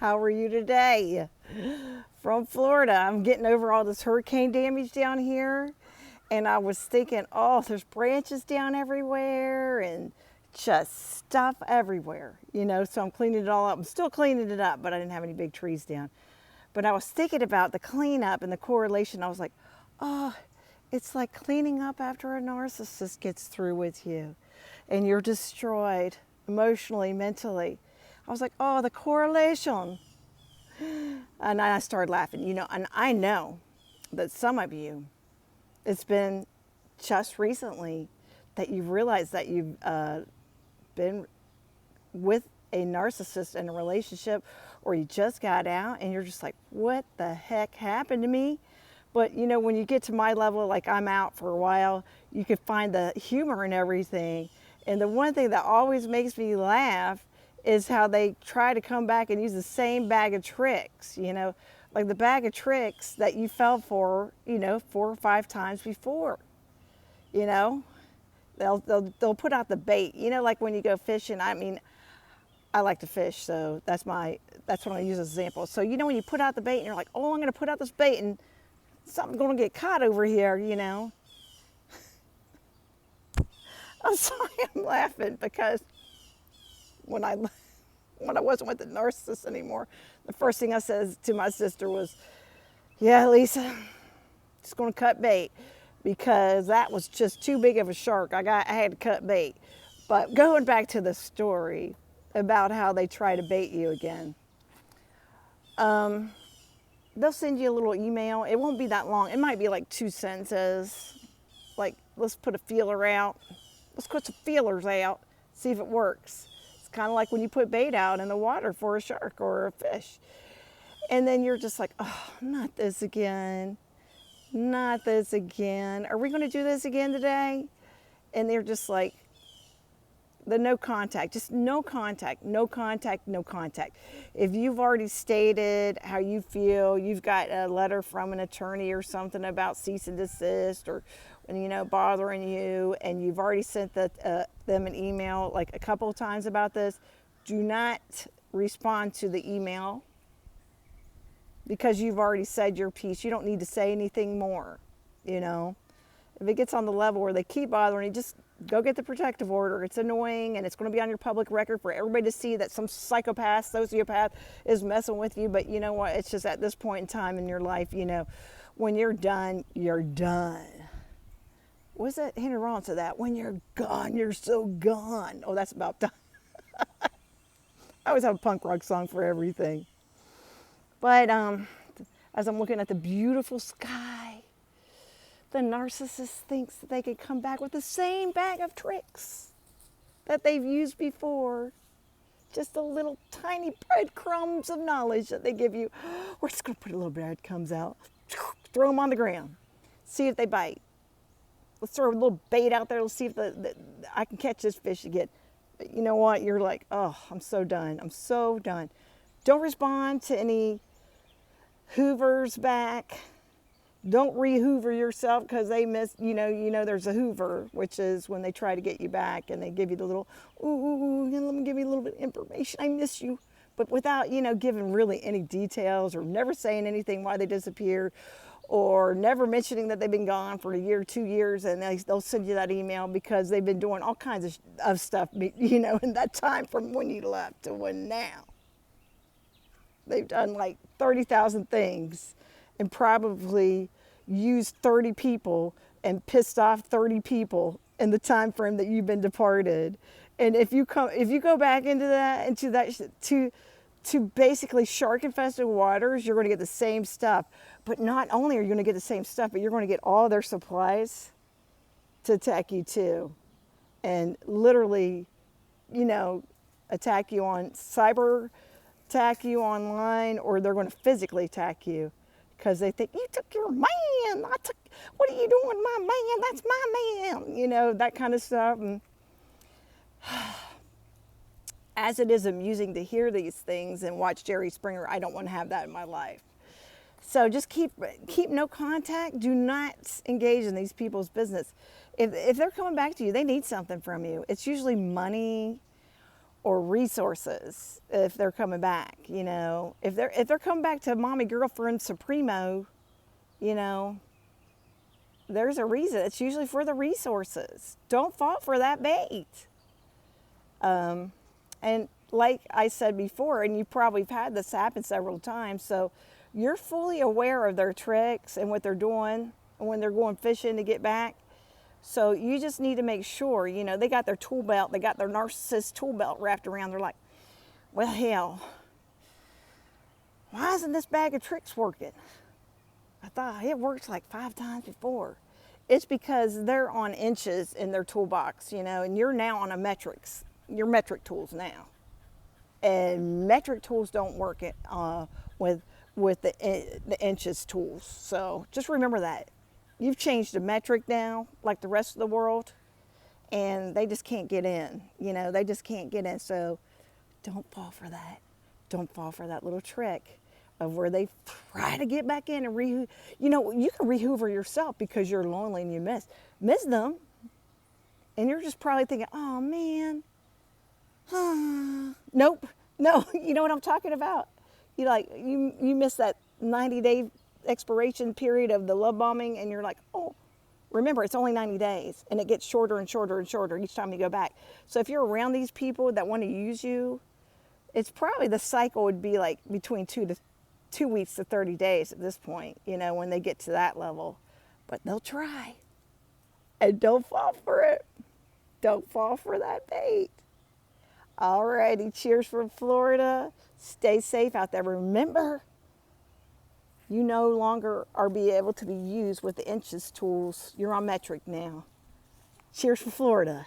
How are you today? From Florida. I'm getting over all this hurricane damage down here. And I was thinking, oh, there's branches down everywhere and just stuff everywhere, so I'm cleaning it all up. I'm still cleaning it up, but I didn't have any big trees down. But I was thinking about the cleanup and the correlation. I was like, oh, it's like cleaning up after a narcissist gets through with you and you're destroyed emotionally, mentally. I was like, oh, the correlation. And I started laughing, and I know that some of you, it's been just recently that you've realized that you've been with a narcissist in a relationship, or you just got out and you're just like, what the heck happened to me? But when you get to my level, like I'm out for a while, you can find the humor in everything. And the one thing that always makes me laugh is how they try to come back and use the same bag of tricks, like the bag of tricks that you fell for, 4 or 5 times before. They'll put out the bait, like when you go fishing. I mean, I like to fish, so that's what I use as an example. So when you put out the bait and you're like, oh, I'm going to put out this bait and something's going to get caught over here, I'm sorry, I'm laughing because when I wasn't with the narcissist anymore, the first thing I said to my sister was, yeah, Lisa, just going to cut bait, because that was just too big of a shark. I had to cut bait. But going back to the story about how they try to bait you again, they'll send you a little email. It won't be that long. It might be like 2 sentences. Like, let's put a feeler out. Let's put some feelers out, see if it works. It's kind of like when you put bait out in the water for a shark or a fish. And then you're just like, oh, not this again. Not this again. Are we going to do this again today? And they're just like, the no contact, just no contact, no contact, no contact. If you've already stated how you feel, you've got a letter from an attorney or something about cease and desist, or bothering you, and you've already sent them an email like a couple of times about this, do not respond to the email, because you've already said your piece. You don't need to say anything more. If it gets on the level where they keep bothering you, just go get the protective order. It's annoying, and it's going to be on your public record for everybody to see that some psychopath, sociopath is messing with you. But you know what? It's just at this point in time in your life, when you're done, you're done. What's that? Henry Rollins said that. When you're gone, you're so gone. Oh, that's about done. I always have a punk rock song for everything. But as I'm looking at the beautiful sky, the narcissist thinks that they could come back with the same bag of tricks that they've used before. Just the little tiny breadcrumbs of knowledge that they give you. We're just going to put a little breadcrumbs out, throw them on the ground, see if they bite. Let's throw a little bait out there. Let's see if I can catch this fish again. But you know what? You're like, oh, I'm so done. I'm so done. Don't respond to any Hoovers back. Don't re-Hoover yourself, because they miss, there's a Hoover, which is when they try to get you back and they give you the little, ooh, let me give you a little bit of information. I miss you. But without, giving really any details, or never saying anything why they disappeared, or never mentioning that they've been gone for a year, 2 years, and they'll send you that email because they've been doing all kinds of stuff, in that time from when you left to when now. They've done like 30,000 things and probably used 30 people and pissed off 30 people in the time frame that you've been departed. And if you go back to basically shark-infested waters, you're going to get the same stuff. But not only are you going to get the same stuff, but you're going to get all their supplies to attack you too. And literally, attack you on cyber, attack you online, or they're going to physically attack you because they think, you took your man. What are you doing with my man? That's my man. That kind of stuff. And as it is amusing to hear these things and watch Jerry Springer, I don't want to have that in my life. So just keep no contact. Do not engage in these people's business. If they're coming back to you, they need something from you. It's usually money or resources if they're coming back. You know, if they're coming back to mommy girlfriend Supremo, you know, there's a reason. It's usually for the resources. Don't fall for that bait. And like I said before, and you probably have had this happen several times, so you're fully aware of their tricks and what they're doing when they're going fishing to get back. So you just need to make sure, you know, they got their tool belt, they got their narcissist tool belt wrapped around. They're like, well, hell, why isn't this bag of tricks working? I thought it works like 5 times before. It's because they're on inches in their toolbox, you know, and you're now on a metrics. Your metric tools now. And metric tools don't work with the inches tools. So just remember that. You've changed to metric now, like the rest of the world, and they just can't get in. You know, they just can't get in. So don't fall for that. Don't fall for that little trick of where they try to get back in and you know, you can re-hoover yourself because you're lonely and you miss them. And you're just probably thinking, oh man, nope, no, you know what I'm talking about? You miss that 90-day expiration period of the love bombing, and you're like, oh, remember, it's only 90 days, and it gets shorter and shorter and shorter each time you go back. So if you're around these people that want to use you, it's probably the cycle would be like between 2 weeks to 30 days at this point, you know, when they get to that level. But they'll try. And don't fall for it. Don't fall for that bait. Alrighty, cheers from Florida. Stay safe out there. Remember, you no longer are able to be used with the inches tools. You're on metric now. Cheers from Florida.